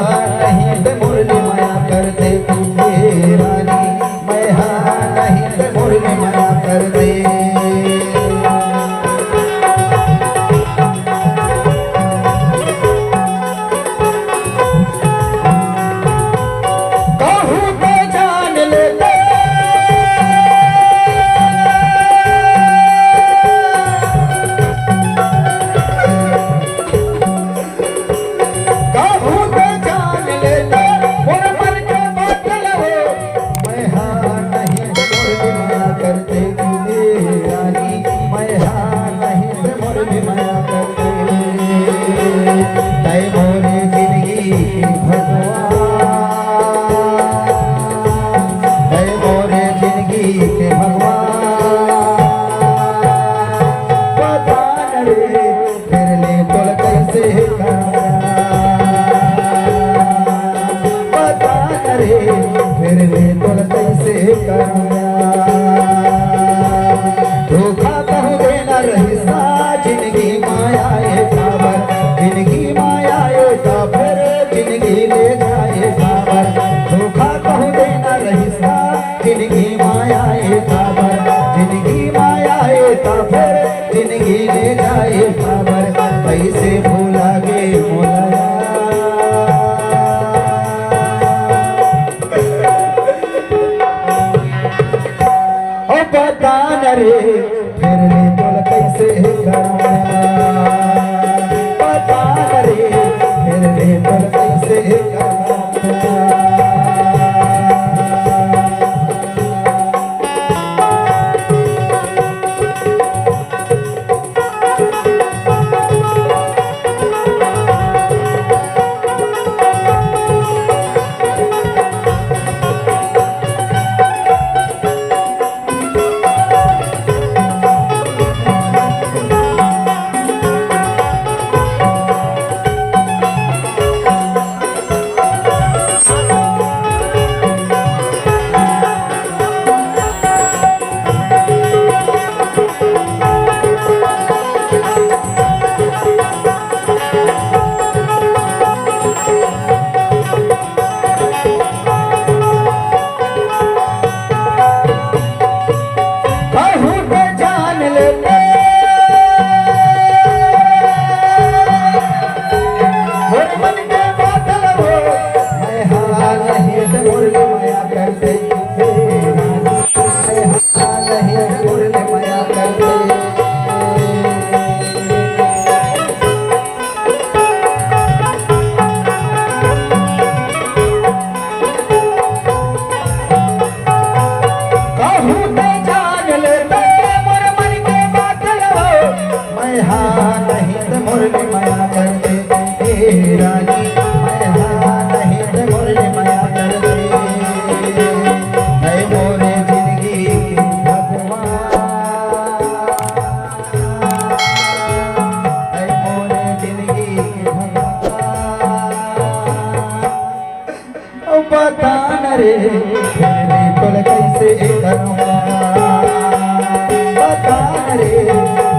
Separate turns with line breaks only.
नहीं ते मुरली माया कर दे हे रानी, मैं हाँ नहीं ते मुरली माया कर दे। धोखा कहूँ देना रही सा जिंदगी माया काबर, जिंदगी माया का फिर जिंदगी ले जाए काबर। धोखा कहूँ देना रही सा जिंदगी माया काबर, जिंदगी माया का फिर जिंदगी ले जाए काबर। कैसे भूला गे मोला बता न रे फिर ले बोल कैसे करना, बता न रे फिर ले बोल कैसे करना। बता न रे फिर ले बोल कैसे करूँगा, बता न रे